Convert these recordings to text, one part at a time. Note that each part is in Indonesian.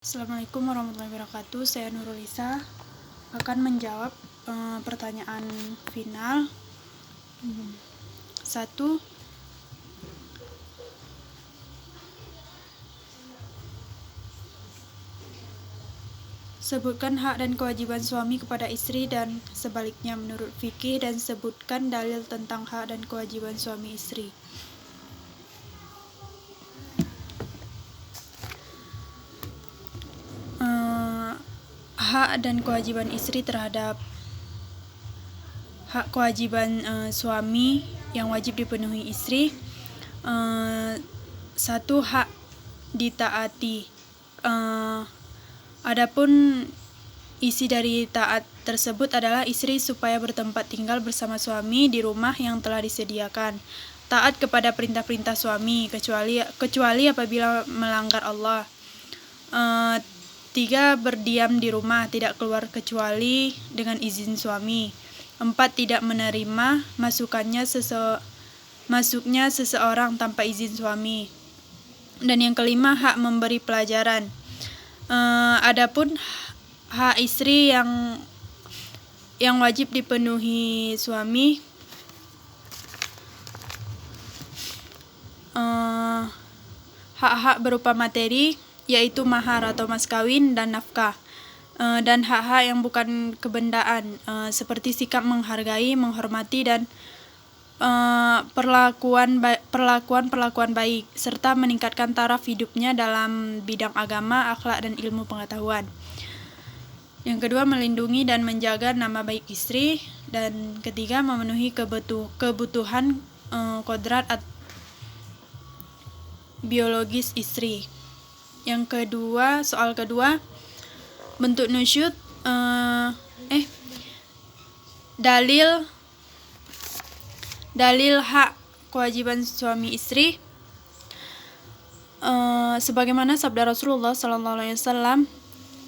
Assalamualaikum warahmatullahi wabarakatuh. Saya Nurulisa akan menjawab pertanyaan final. 1. Sebutkan hak dan kewajiban suami kepada istri dan sebaliknya menurut fikih, dan sebutkan dalil tentang hak dan kewajiban suami istri. Hak dan kewajiban istri terhadap hak kewajiban suami yang wajib dipenuhi istri. 1. Hak ditaati. Adapun isi dari taat tersebut adalah istri supaya bertempat tinggal bersama suami di rumah yang telah disediakan. Taat kepada perintah-perintah suami kecuali apabila melanggar Allah. 3. Berdiam di rumah, tidak keluar kecuali dengan izin suami. 4. Tidak menerima masuknya seseorang tanpa izin suami. Dan yang kelima, hak memberi pelajaran. Adapun hak istri yang wajib dipenuhi suami, hak-hak berupa materi, yaitu mahar atau mas kawin dan nafkah, dan hak-hak yang bukan kebendaan, seperti sikap menghargai, menghormati, dan perlakuan baik, serta meningkatkan taraf hidupnya dalam bidang agama, akhlak, dan ilmu pengetahuan. Yang kedua, melindungi dan menjaga nama baik istri. Dan ketiga, memenuhi kebutuhan kodrat biologis istri. Yang kedua, soal kedua, bentuk nusyud, dalil hak kewajiban suami istri, sebagaimana sabda Rasulullah SAW,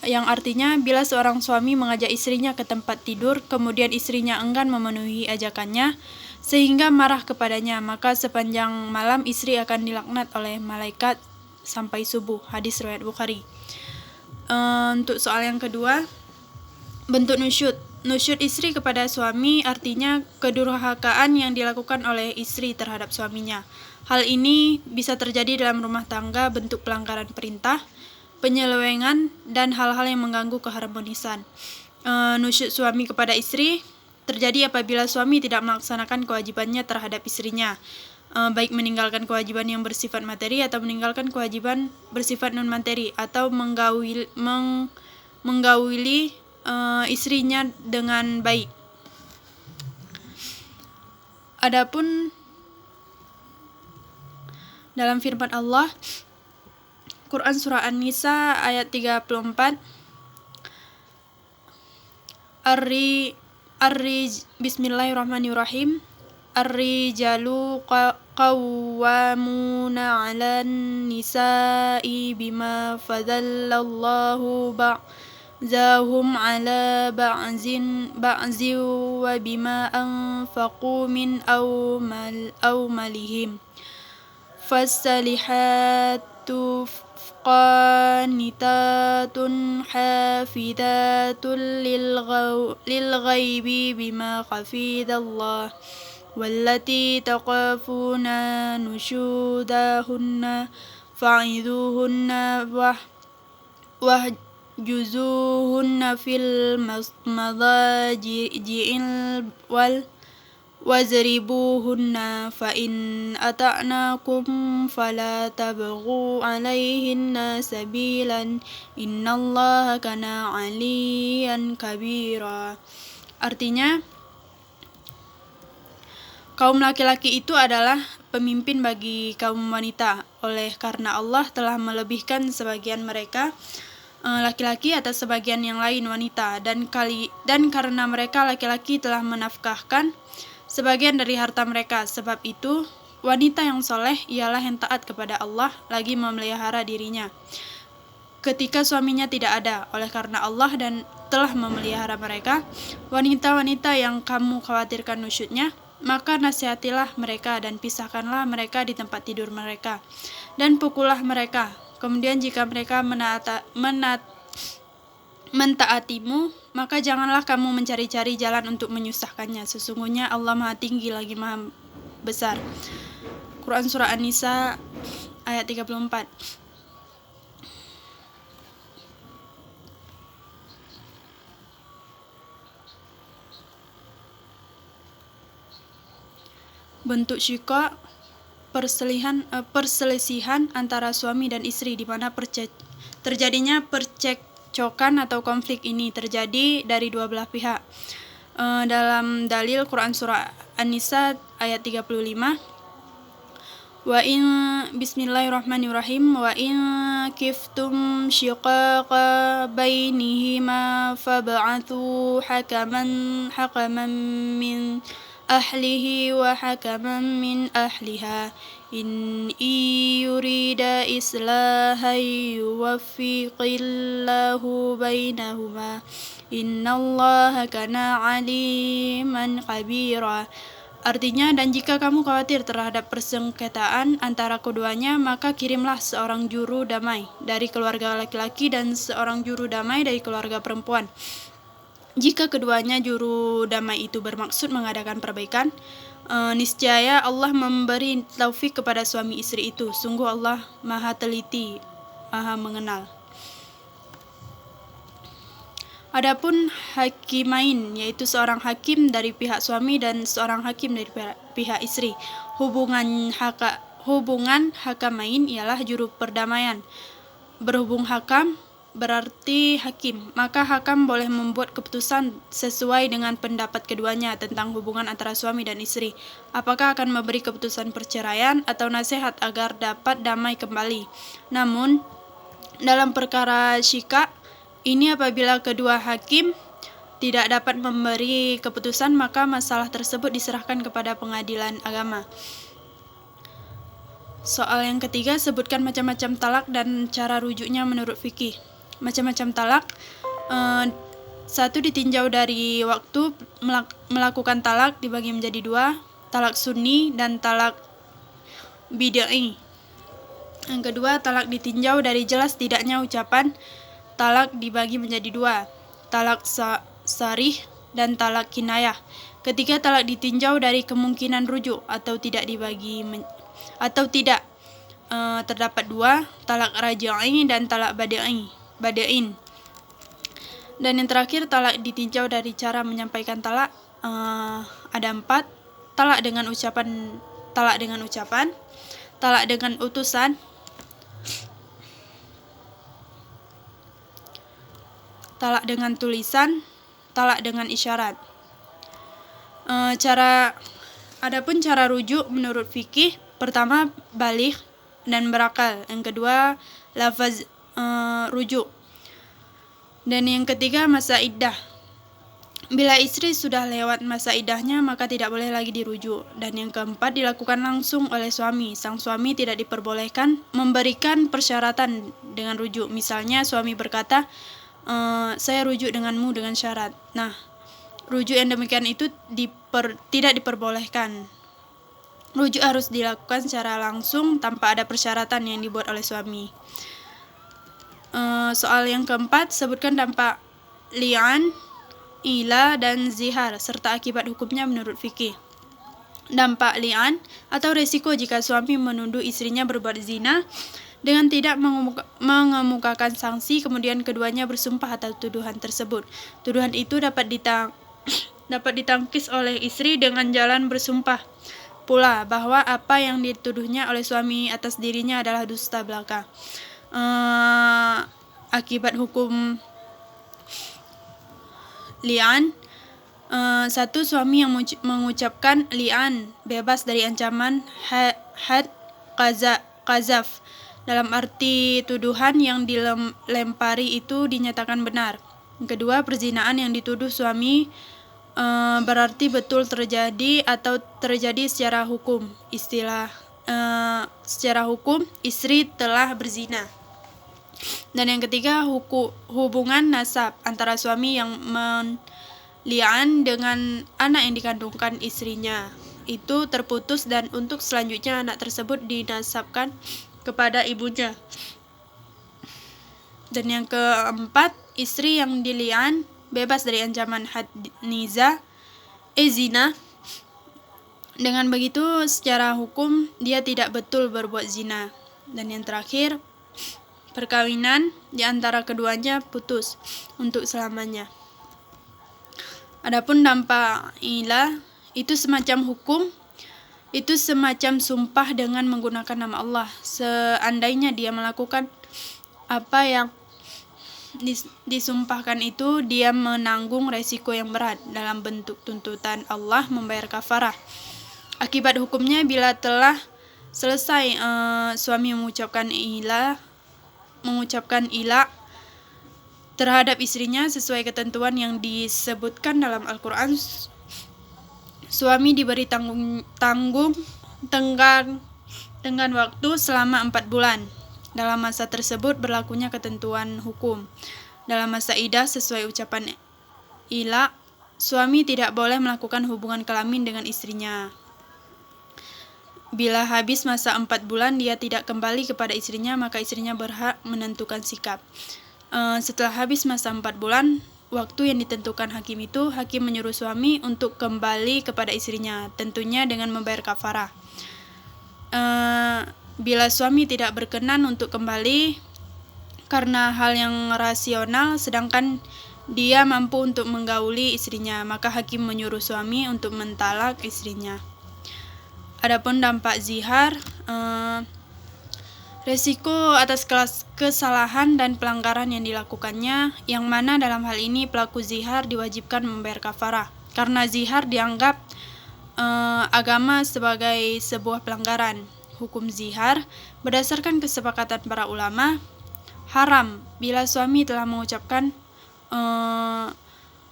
yang artinya, bila seorang suami mengajak istrinya ke tempat tidur, kemudian istrinya enggan memenuhi ajakannya sehingga marah kepadanya, maka sepanjang malam istri akan dilaknat oleh malaikat sampai subuh. Hadis riwayat Bukhari. Untuk soal yang kedua, bentuk nusyud. Nusyud istri kepada suami artinya kedurhakaan yang dilakukan oleh istri terhadap suaminya. Hal ini bisa terjadi dalam rumah tangga, bentuk pelanggaran perintah, penyelewengan, dan hal-hal yang mengganggu keharmonisan. Nusyud suami kepada istri terjadi apabila suami tidak melaksanakan kewajibannya terhadap istrinya, baik meninggalkan kewajiban yang bersifat materi atau meninggalkan kewajiban bersifat non-materi, atau menggauli istrinya dengan baik. Adapun dalam firman Allah, Quran Surah An-Nisa ayat 34, Bismillahirrahmanirrahim. Ar-rijalu qawwamuna 'alan nisa'i bima fadallallahu ba'dahum 'ala ba'zin wa bima anfaqu min malihim. Fassalihatu qanitatun hafidhatun lil ghaibi bima hafidallah. Wallati taqafuna nusyudahunna fa'idhuhunna wahjuzuhunna fil madaji'il wazribuhunna fa'in ata'nakum fala tabghu 'alaihinna sabilan innallaha kana 'aliyan kabira. Artinya, kaum laki-laki itu adalah pemimpin bagi kaum wanita, oleh karena Allah telah melebihkan sebagian mereka laki-laki atas sebagian yang lain wanita, dan karena mereka laki-laki telah menafkahkan sebagian dari harta mereka. Sebab itu, wanita yang soleh ialah yang taat kepada Allah lagi memelihara dirinya ketika suaminya tidak ada, oleh karena Allah dan telah memelihara mereka. Wanita-wanita yang kamu khawatirkan nusyudnya, maka nasihatilah mereka dan pisahkanlah mereka di tempat tidur mereka, dan pukullah mereka Kemudian jika mereka mentaatimu, maka janganlah kamu mencari-cari jalan untuk menyusahkannya. Sesungguhnya Allah Maha Tinggi lagi Maha Besar. Quran Surah An-Nisa ayat 34. Bentuk syikok, perselisihan antara suami dan istri, di mana terjadinya percekcokan atau konflik ini terjadi dari dua belah pihak. Dalam dalil Quran Surah An-Nisa ayat 35, Bismillahirrahmanirrahim, wa in kiftum shiqaqa bainihima fab'athu hakaman min ahlihi wa hakaman min ahliha in yurida islahan yuwaffiqillahu bainahuma innallaha kana aliman khabira. Artinya, dan jika kamu khawatir terhadap persengketaan antara keduanya, maka kirimlah seorang juru damai dari keluarga laki-laki dan seorang juru damai dari keluarga perempuan. Jika keduanya juru damai itu bermaksud mengadakan perbaikan, niscaya Allah memberi taufik kepada suami istri itu. Sungguh Allah Maha Teliti, Maha Mengenal. Adapun hakimain, yaitu seorang hakim dari pihak suami dan seorang hakim dari pihak istri. Hubungan hakamain ialah juru perdamaian. Berhubung hakam berarti hakim, maka hakam boleh membuat keputusan sesuai dengan pendapat keduanya tentang hubungan antara suami dan istri. Apakah akan memberi keputusan perceraian atau nasihat agar dapat damai kembali. Namun, dalam perkara syikak ini, apabila kedua hakim tidak dapat memberi keputusan, maka masalah tersebut diserahkan kepada pengadilan agama. Soal yang ketiga, sebutkan macam-macam talak dan cara rujuknya menurut fikih. Macam-macam talak, satu, ditinjau dari waktu. Melakukan talak dibagi menjadi dua, talak sunni dan talak bid'i. Yang kedua, talak ditinjau dari jelas tidaknya ucapan. Talak dibagi menjadi dua, talak sarih dan talak kinayah. Ketiga, talak ditinjau dari kemungkinan rujuk atau tidak terdapat dua, talak raj'i dan talak bada'in. Dan yang terakhir, talak ditinjau dari cara menyampaikan talak. Ada 4, talak dengan ucapan, talak dengan utusan, talak dengan tulisan, talak dengan isyarat. Adapun cara rujuk menurut fikih, pertama baligh dan berakal, yang kedua lafaz rujuk, dan yang ketiga masa iddah. Bila istri sudah lewat masa iddahnya, maka tidak boleh lagi dirujuk. Dan yang keempat, dilakukan langsung oleh suami. Sang suami tidak diperbolehkan memberikan persyaratan dengan rujuk. Misalnya suami berkata, saya rujuk denganmu dengan syarat. Nah, rujuk yang demikian itu tidak diperbolehkan. Rujuk harus dilakukan secara langsung tanpa ada persyaratan yang dibuat oleh suami. Soal yang keempat, sebutkan dampak li'an, ila, dan zihar serta akibat hukumnya menurut fikih. Dampak li'an atau resiko jika suami menuduh istrinya berbuat zina dengan tidak mengemukakan sanksi, kemudian keduanya bersumpah atas tuduhan tersebut. Tuduhan itu dapat ditangkis oleh istri dengan jalan bersumpah pula bahwa apa yang dituduhnya oleh suami atas dirinya adalah dusta belaka. Akibat hukum li'an, satu, suami yang mengucapkan li'an bebas dari ancaman had qazaf, dalam arti tuduhan yang dilempari itu dinyatakan benar. Kedua, perzinaan yang dituduh suami berarti betul terjadi atau terjadi secara hukum. Secara hukum istri telah berzina. Dan yang ketiga, hubungan nasab antara suami yang li'an dengan anak yang dikandungkan istrinya itu terputus, dan untuk selanjutnya anak tersebut dinasabkan kepada ibunya. Dan yang keempat, istri yang dili'an bebas dari ancaman had zina. Dengan begitu secara hukum dia tidak betul berbuat zina. Dan yang terakhir, perkawinan di antara keduanya putus untuk selamanya. Adapun dampak ilah itu semacam hukum, itu semacam sumpah dengan menggunakan nama Allah. Seandainya dia melakukan apa yang disumpahkan itu, dia menanggung resiko yang berat dalam bentuk tuntutan Allah membayar kafarah. Akibat hukumnya, bila telah selesai suami mengucapkan ilah terhadap istrinya sesuai ketentuan yang disebutkan dalam Al-Quran, suami diberi tenggang waktu selama 4 bulan. Dalam masa tersebut berlakunya ketentuan hukum. Dalam masa iddah sesuai ucapan ilah, suami tidak boleh melakukan hubungan kelamin dengan istrinya. Bila habis masa 4 bulan dia tidak kembali kepada istrinya, maka istrinya berhak menentukan sikap. Setelah habis masa 4 bulan, waktu yang ditentukan hakim itu, hakim menyuruh suami untuk kembali kepada istrinya, tentunya dengan membayar kafarah. Bila suami tidak berkenan untuk kembali karena hal yang rasional, sedangkan dia mampu untuk menggauli istrinya, maka hakim menyuruh suami untuk mentalak istrinya. Adapun dampak zihar, resiko atas kesalahan dan pelanggaran yang dilakukannya, yang mana dalam hal ini pelaku zihar diwajibkan membayar kafarah, karena zihar dianggap agama sebagai sebuah pelanggaran. Hukum zihar berdasarkan kesepakatan para ulama haram bila suami telah mengucapkan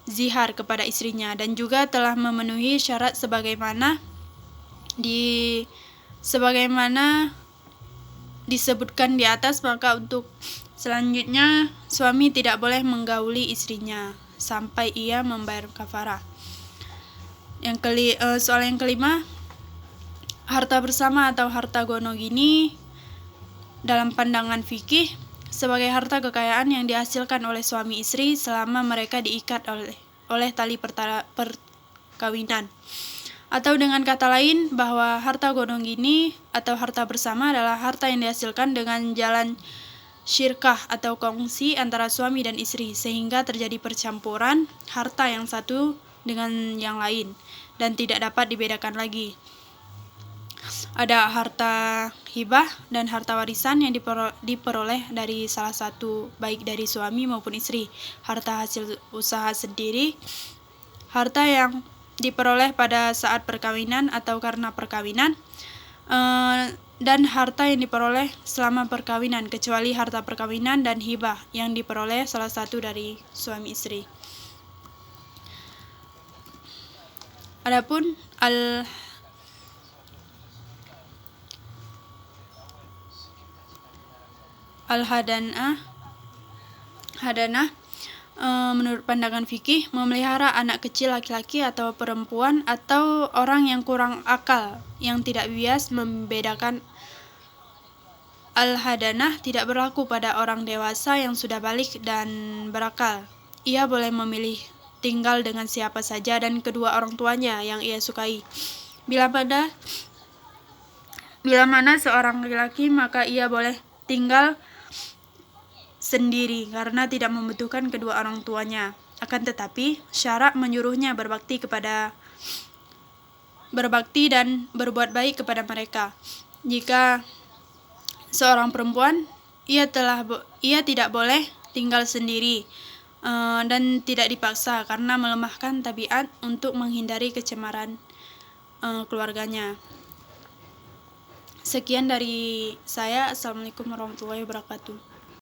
zihar kepada istrinya dan juga telah memenuhi syarat sebagaimana disebutkan di atas, maka untuk selanjutnya suami tidak boleh menggauli istrinya sampai ia membayar kafarah. Soal yang kelima, harta bersama atau harta gonogini dalam pandangan fikih sebagai harta kekayaan yang dihasilkan oleh suami istri selama mereka diikat oleh tali perkawinan. Atau dengan kata lain, bahwa harta gonogini atau harta bersama adalah harta yang dihasilkan dengan jalan syirkah atau kongsi antara suami dan istri, sehingga terjadi percampuran harta yang satu dengan yang lain dan tidak dapat dibedakan lagi. Ada harta hibah dan harta warisan yang diperoleh dari salah satu, baik dari suami maupun istri. Harta hasil usaha sendiri, harta yang diperoleh pada saat perkawinan atau karena perkawinan, dan harta yang diperoleh selama perkawinan, kecuali harta perkawinan dan hibah yang diperoleh salah satu dari suami istri. Adapun hadanah, menurut pandangan fikih, memelihara anak kecil laki-laki atau perempuan atau orang yang kurang akal yang tidak bias membedakan. Al-hadanah tidak berlaku pada orang dewasa yang sudah balik dan berakal. Ia boleh memilih tinggal dengan siapa saja dan kedua orang tuanya yang ia sukai. Bila mana seorang laki-laki, maka ia boleh tinggal sendiri karena tidak membutuhkan kedua orang tuanya. Akan tetapi syarak menyuruhnya berbakti dan berbuat baik kepada mereka. Jika seorang perempuan, ia tidak boleh tinggal sendiri dan tidak dipaksa karena melemahkan tabiat untuk menghindari kecemaran keluarganya. Sekian dari saya. Assalamualaikum warahmatullahi wabarakatuh.